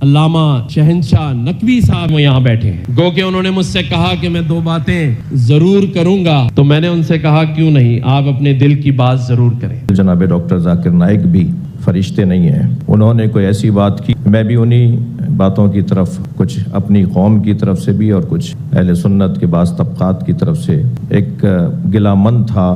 علامہ شہنشاہ نقوی صاحب یہاں بیٹھے ہیں. گو کہ انہوں نے مجھ سے کہا کہ میں 2 باتیں ضرور کروں گا, تو میں نے ان سے کہا کیوں نہیں, آپ اپنے دل کی بات ضرور کریں. جناب ڈاکٹر ذاکر نائک بھی فرشتے نہیں ہیں. انہوں نے کوئی ایسی بات کی, میں بھی انہی باتوں کی طرف, کچھ اپنی قوم کی طرف سے بھی اور کچھ اہل سنت کے بعض طبقات کی طرف سے ایک گلہ مند تھا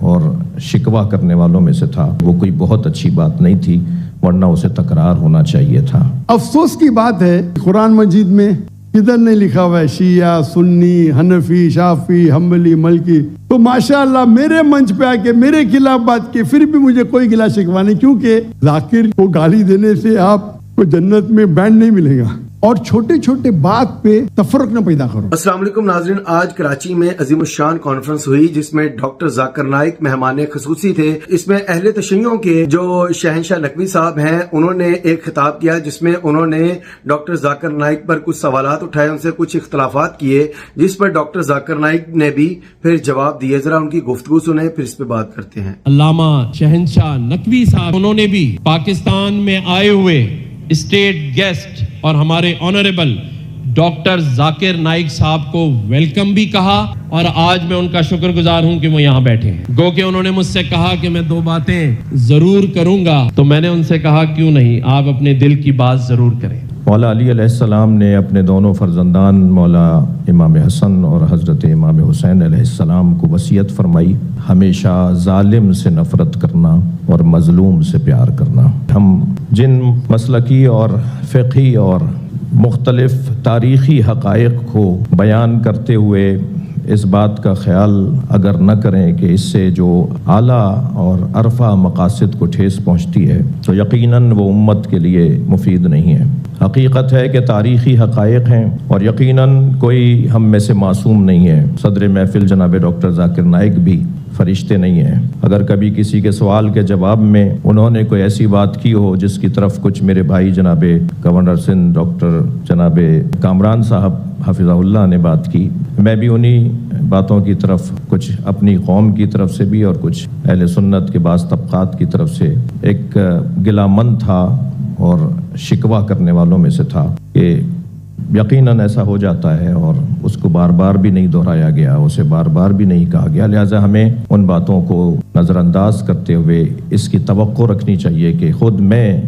اور شکوہ کرنے والوں میں سے تھا. وہ کوئی بہت اچھی بات نہیں تھی, ورنہ اسے تکرار ہونا چاہیے تھا. افسوس کی بات ہے قرآن مجید میں ادھر نہیں لکھا ہوا ہے شیعہ, سنی, حنفی, شافعی, حنبلی, ملکی. تو ماشاءاللہ میرے منچ پہ آ کے میرے خلاف بات کی, پھر بھی مجھے کوئی گلا شکوہ نہیں, کیونکہ ذاکر کو گالی دینے سے آپ کو جنت میں بینڈ نہیں ملے گا. اور چھوٹے چھوٹے بات پہ تفرق نہ پیدا کرو. السلام علیکم ناظرین, آج کراچی میں عظیم الشان کانفرنس ہوئی جس میں ڈاکٹر ذاکر نائک مہمان خصوصی تھے. اس میں اہل تشیعوں کے جو شہنشاہ نقوی صاحب ہیں انہوں نے ایک خطاب کیا جس میں انہوں نے ڈاکٹر ذاکر نائک پر کچھ سوالات اٹھائے, ان سے کچھ اختلافات کیے, جس پر ڈاکٹر ذاکر نائک نے بھی پھر جواب دیے. ذرا ان کی گفتگو سنیں, پھر اس پہ بات کرتے ہیں. علامہ شہنشاہ نقوی صاحب انہوں نے بھی پاکستان میں آئے ہوئے اسٹیٹ گیسٹ اور ہمارے آنریبل ڈاکٹر ذاکر نائک صاحب کو ویلکم بھی کہا, اور آج میں ان کا شکر گزار ہوں کہ وہ یہاں بیٹھے ہیں. گو کہ انہوں نے مجھ سے کہا کہ میں 2 باتیں ضرور کروں گا, تو میں نے ان سے کہا کیوں نہیں, آپ اپنے دل کی بات ضرور کریں. مولا علی علیہ السلام نے اپنے دونوں فرزندان مولا امام حسن اور حضرت امام حسین علیہ السلام کو وصیت فرمائی, ہمیشہ ظالم سے نفرت کرنا اور مظلوم سے پیار کرنا. ہم جن مسلکی اور فقہی اور مختلف تاریخی حقائق کو بیان کرتے ہوئے اس بات کا خیال اگر نہ کریں کہ اس سے جو اعلیٰ اور عرفہ مقاصد کو ٹھیس پہنچتی ہے, تو یقیناً وہ امت کے لیے مفید نہیں ہے. حقیقت ہے کہ تاریخی حقائق ہیں اور یقیناً کوئی ہم میں سے معصوم نہیں ہے. صدر محفل جناب ڈاکٹر ذاکر نائک بھی فرشتے نہیں ہیں. اگر کبھی کسی کے سوال کے جواب میں انہوں نے کوئی ایسی بات کی ہو جس کی طرف کچھ میرے بھائی جناب گورنر سندھ ڈاکٹر جناب کامران صاحب حفظہ اللہ نے بات کی, میں بھی انہی باتوں کی طرف, کچھ اپنی قوم کی طرف سے بھی اور کچھ اہل سنت کے بعض طبقات کی طرف سے ایک گلہ مند تھا اور شکوہ کرنے والوں میں سے تھا کہ یقیناً ایسا ہو جاتا ہے اور اس کو بار بار بھی نہیں دہرایا گیا, اسے بار بار بھی نہیں کہا گیا. لہٰذا ہمیں ان باتوں کو نظر انداز کرتے ہوئے اس کی توقع رکھنی چاہیے کہ خود میں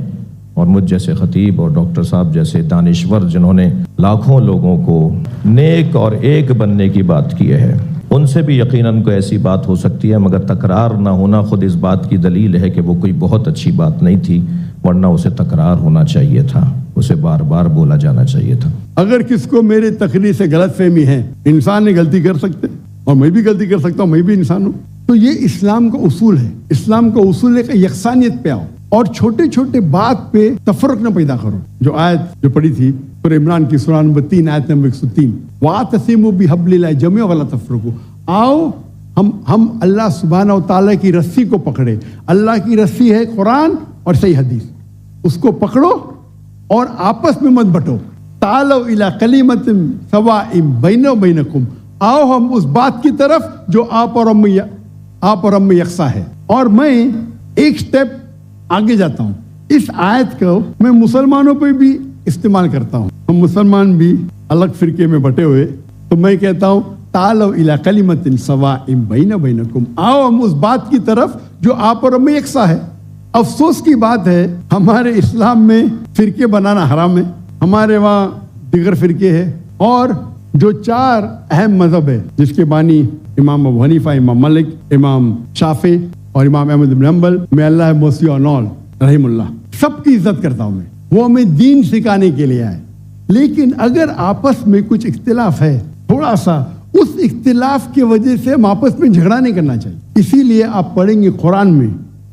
اور مجھ جیسے خطیب اور ڈاکٹر صاحب جیسے دانشور جنہوں نے لاکھوں لوگوں کو نیک اور ایک بننے کی بات کی ہے, ان سے بھی یقیناً کوئی ایسی بات ہو سکتی ہے, مگر تکرار نہ ہونا خود اس بات کی دلیل ہے کہ وہ کوئی بہت اچھی بات نہیں تھی, ورنہ اسے تکرار ہونا چاہیے تھا, اسے بار بار بولا جانا چاہیے تھا. اگر کس کو میری تقریر سے غلط فہمی ہے, انسان نے غلطی کر سکتے اور میں بھی غلطی کر سکتا ہوں, میں بھی انسان ہوں, تو یہ اسلام کا اصول ہے. اسلام کا اصول ہے کہ یکسانیت پہ آؤ اور چھوٹے چھوٹے بات پہ تفرق نہ پیدا کرو. جو آیت جو پڑھی تھی سورہ عمران کی سورہ نمبر 3 آیت نمبر 103, وَاعْتَصِمُوا بِحَبْلِ اللَّهِ جَمِيعًا وَلَا تَفَرَّقُوا. آؤ ہم اللہ سبحانہ و تعالیٰ کی رسی کو پکڑے. اللہ کی رسی ہے قرآن اور صحیح حدیث, اس کو پکڑو اور آپس میں مت بٹو. تعالوا الی کلمۃ سواء بیننا وبینکم, آؤ ہم اس بات کی طرف جو آپ اور ہم میں یکساں ہے. اور میں ایک سٹیپ آگے جاتا ہوں, اس آیت کو میں مسلمانوں پہ بھی استعمال کرتا ہوں. ہم مسلمان بھی الگ فرقے میں بٹے ہوئے, تو میں کہتا ہوں تعالوا الی کلمۃ سواء بیننا وبینکم, آؤ ہم اس بات کی طرف جو آپ اور ہم میں یکساں ہے. افسوس کی بات ہے ہمارے اسلام میں فرقے بنانا حرام ہے. ہمارے وہاں دیگر فرقے ہیں, اور جو 4 اہم مذہب ہے جس کے بانی امام ابو حنیفہ, امام مالک, امام شافعی اور امام احمد بن حنبل, میں اللہ موسی اونال رحم اللہ, سب کی عزت کرتا ہوں. وہ ہمیں دین سکھانے کے لیے آئے, لیکن اگر آپس میں کچھ اختلاف ہے تھوڑا سا, اس اختلاف کی وجہ سے ہم آپس میں جھگڑا نہیں کرنا چاہیے. اسی لیے آپ پڑھیں گے قرآن میں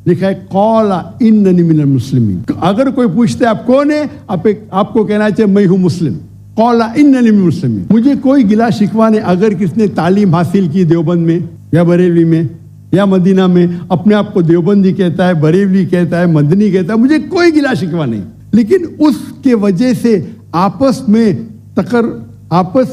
لکھا ہے قال اننی من المسلمین. اگر کوئی پوچھتا ہے آپ کون ہے, آپ کو کہنا چاہیے میں ہوں مسلم. قال اننی من المسلمین. مجھے کوئی گلا شکوہ نہیں اگر کس نے تعلیم حاصل کی دیوبند میں یا بریلوی میں یا مدینہ میں, اپنے آپ کو دیوبندی کہتا ہے, بریلوی کہتا ہے, مدنی کہتا ہے, مجھے کوئی گلا شکوہ نہیں. لیکن اس کے وجہ سے آپس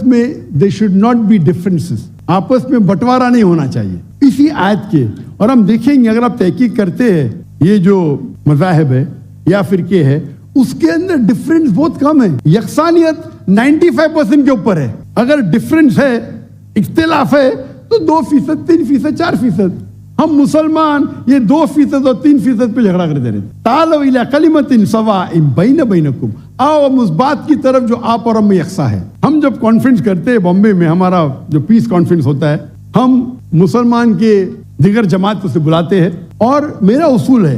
میں they should not be differences, آپس میں بٹوارا نہیں ہونا چاہیے. اسی آیت کے, اور ہم دیکھیں گے اگر آپ تحقیق کرتے ہیں یہ جو مذاہب ہے یا فرقے ہے, اس کے اندر ڈفرینس بہت کم ہے. یکسانیت 95% کے اوپر ہے. اگر ڈفرینس ہے, اختلاف ہے, تو 2%, 3%, 4%. ہم مسلمان یہ 2% اور 3% پہ جھگڑا کرتے رہتے. تعالوا الی کلمۃ سواء بینکم, آؤ ہم اس بات کی طرف جو آپ اور ہم میں یکساں ہے. ہم جب کانفرنس کرتے ہیں بامبے میں, ہمارا جو پیس کانفرنس ہوتا ہے, ہم مسلمان کے دیگر جماعت سے بلاتے ہیں, اور میرا اصول ہے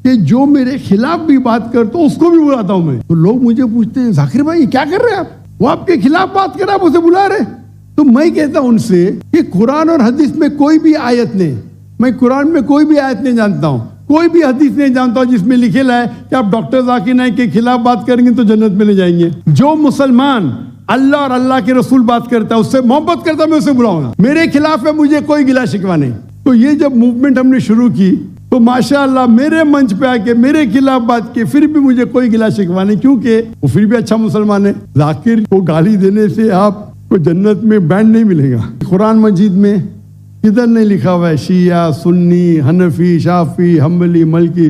کہ جو میرے خلاف بھی بات کرتا ہوں اس کو بھی بلاتا ہوں میں. تو لوگ مجھے پوچھتے ہیں ذاکر بھائی کیا کر رہے ہیں آپ, وہ آپ کے خلاف بات کر رہے ہیں, آپ اسے بلا رہے. تو میں کہتا ہوں ان سے کہ قرآن اور حدیث میں کوئی بھی آیت نہیں, میں قرآن میں کوئی بھی آیت نہیں جانتا ہوں, کوئی بھی حدیث نہیں جانتا ہوں جس میں لکھے ہے کہ آپ ڈاکٹر ذاکر نائک کے خلاف بات کریں گے تو جنت میں لے جائیں گے. جو مسلمان اللہ اور اللہ کے رسول بات کرتا ہے, اس سے محبت کرتا ہے, میں اسے بلاؤں گا. میرے خلاف ہے, مجھے کوئی گلا شکوہ نہیں. تو یہ جب موومنٹ ہم نے شروع کی تو ماشاءاللہ میرے منچ پہ آ کے میرے خلاف بات کی, پھر بھی مجھے کوئی گلا شکوہ نہیں, کیونکہ وہ پھر بھی اچھا مسلمان ہے. ذاکر کو گالی دینے سے آپ کو جنت میں بینڈ نہیں ملے گا. قرآن مجید میں کدھر نہیں لکھا ہوا ہے شیعہ, سنی, حنفی, شافعی, حنبلی, مالکی.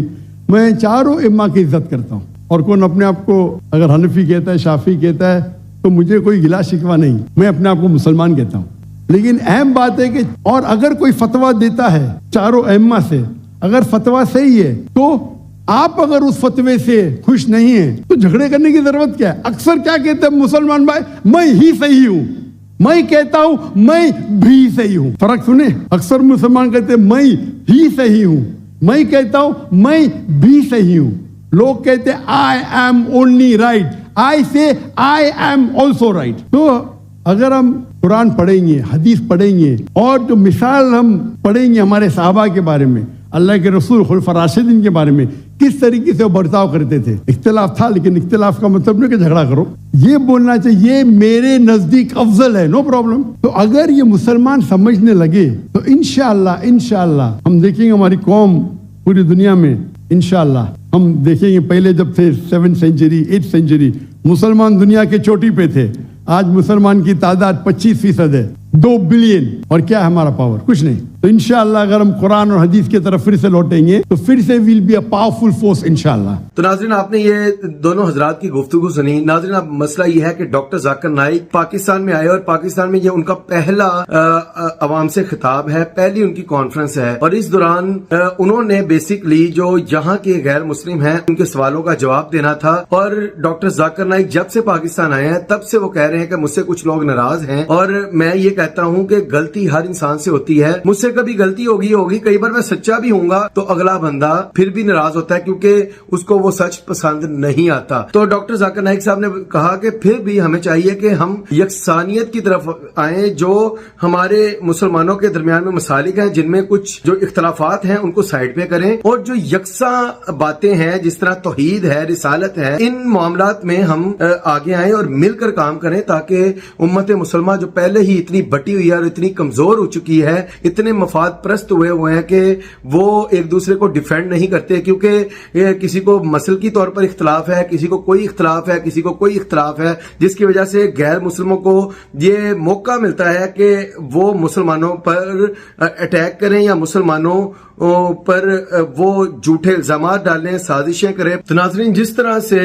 میں چاروں ائمہ کی عزت کرتا ہوں, اور کون اپنے آپ کو اگر حنفی کہتا ہے, شافعی کہتا ہے, تو مجھے کوئی گلا شکوہ نہیں, میں اپنے آپ کو مسلمان کہتا ہوں. لیکن اہم بات ہے کہ اور اگر کوئی فتویٰ دیتا ہے چاروں ائمہ سے, اگر فتویٰ صحیح ہے, تو آپ اگر اس فتوے سے خوش نہیں ہیں تو جھگڑے کرنے کی ضرورت کیا ہے. اکثر کیا کہتے ہیں مسلمان بھائی, میں ہی صحیح ہوں, میں کہتا ہوں میں بھی صحیح ہوں. فرق سنیں, اکثر مسلمان کہتے ہیں میں ہی صحیح ہوں, میں کہتا ہوں میں بھی صحیح ہوں. لوگ کہتے ہیں I am only right, I say I am also right. تو اگر ہم قرآن پڑھیں گے, حدیث پڑھیں گے, اور جو مثال ہم پڑھیں گے ہمارے صحابہ کے بارے میں, اللہ کے رسول خلفاء راشدین کے بارے میں, کس طریقے سے وہ برتاؤ کرتے تھے. اختلاف تھا, لیکن اختلاف کا مطلب نہیں کہ جھگڑا کرو, یہ بولنا چاہیے یہ میرے نزدیک افضل ہے, نو پرابلم. تو اگر یہ مسلمان سمجھنے لگے تو انشاءاللہ ہم دیکھیں گے ہماری قوم پوری دنیا میں, انشاءاللہ ہم دیکھیں گے. پہلے جب تھے 7th سینچری 8th سینچری مسلمان دنیا کے چوٹی پہ تھے, آج مسلمان کی تعداد 25% ہے, 2 بلین, اور کیا ہے ہمارا پاور, کچھ نہیں. تو انشاءاللہ اگر ہم قرآن اور حدیث کی طرف پھر سے لوٹیں گے تو پھر سے will be a powerful force انشاءاللہ. تو ناظرین آپ نے یہ دونوں حضرات کی گفتگو سنی. ناظرین اب مسئلہ یہ ہے کہ ڈاکٹر ذاکر نائک پاکستان میں آئے, اور پاکستان میں یہ ان کا پہلا عوام سے خطاب ہے, پہلی ان کی کانفرنس ہے, اور اس دوران انہوں نے بیسکلی جو یہاں کے غیر مسلم ہیں ان کے سوالوں کا جواب دینا تھا. اور ڈاکٹر ذاکر نائک جب سے پاکستان آئے ہیں تب سے وہ کہہ رہے ہیں کہ مجھ سے کچھ لوگ ناراض ہیں, اور میں یہ کہتا ہوں کہ غلطی ہر انسان سے ہوتی ہے, مجھ سے کبھی غلطی ہوگی, کئی بار میں سچا بھی ہوں گا تو اگلا بندہ پھر بھی ناراض ہوتا ہے کیونکہ اس کو وہ سچ پسند نہیں آتا. تو ڈاکٹر ذاکر نائک صاحب نے کہا کہ پھر بھی ہمیں چاہیے کہ ہم یکسانیت کی طرف آئیں, جو ہمارے مسلمانوں کے درمیان میں مسالک ہیں جن میں کچھ جو اختلافات ہیں ان کو سائڈ پہ کریں, اور جو یکساں باتیں ہیں جس طرح توحید ہے, رسالت ہے, ان معاملات میں ہم آگے آئیں اور مل کر کام کریں, تاکہ امت مسلمہ جو پہلے ہی اتنی بٹی ہوئی ہے اور اتنی کمزور ہو چکی ہے, اتنے مفاد پرست ہوئے ہیں کہ وہ ایک دوسرے کو ڈیفینڈ نہیں کرتے, کیونکہ کسی کو مسل کی طور پر اختلاف ہے, کسی کو کوئی اختلاف ہے, کسی کو کوئی اختلاف ہے, جس کی وجہ سے غیر مسلموں کو یہ موقع ملتا ہے کہ وہ مسلمانوں پر اٹیک کریں یا مسلمانوں پر وہ جھوٹے الزامات ڈالیں, سازشیں کریں. تو ناظرین جس طرح سے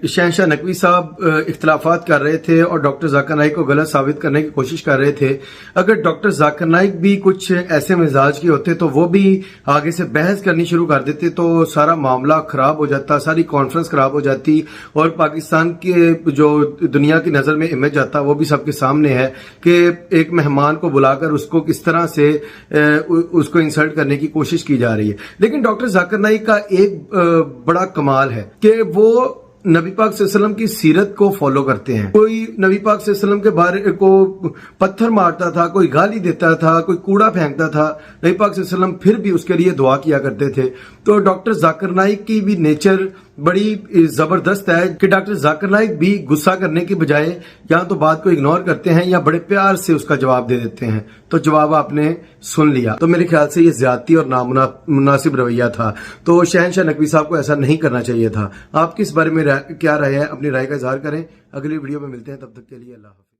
شہنشاہ نقوی صاحب اختلافات کر رہے تھے اور ڈاکٹر ذاکر نائک کو غلط ثابت کرنے کی کوشش کر رہے تھے, اگر ڈاکٹر ذاکر نائک بھی کچھ ایسے مزاج کے ہوتے تو وہ بھی آگے سے بحث کرنی شروع کر دیتے تو سارا معاملہ خراب ہو جاتا, ساری کانفرنس خراب ہو جاتی, اور پاکستان کے جو دنیا کی نظر میں امیج آتا وہ بھی سب کے سامنے ہے کہ ایک مہمان کو بلا کر اس کو کس طرح سے اس کو انسلٹ کرنے کی کوشش کی جا رہی ہے. لیکن ڈاکٹر ذاکر نائک کا ایک بڑا کمال ہے کہ وہ نبی پاک صلی اللہ علیہ وسلم کی سیرت کو فالو کرتے ہیں. کوئی نبی پاک صلی اللہ علیہ وسلم کے بارے کو پتھر مارتا تھا, کوئی گالی دیتا تھا, کوئی کوڑا پھینکتا تھا, نبی پاک صلی اللہ علیہ وسلم پھر بھی اس کے لیے دعا کیا کرتے تھے. تو ڈاکٹر ذاکر نائک کی بھی نیچر بڑی زبردست ہے کہ ڈاکٹر ذاکر نائک بھی غصہ کرنے کی بجائے یا تو بات کو اگنور کرتے ہیں یا بڑے پیار سے اس کا جواب دے دیتے ہیں. تو جواب آپ نے سن لیا, تو میرے خیال سے یہ زیادتی اور نامناسب رویہ تھا. تو شہنشاہ نقوی صاحب کو ایسا نہیں کرنا چاہیے تھا. آپ کس بارے میں کیا رائے ہے, اپنی رائے کا اظہار کریں. اگلی ویڈیو میں ملتے ہیں, تب تک کے لیے اللہ حافظ.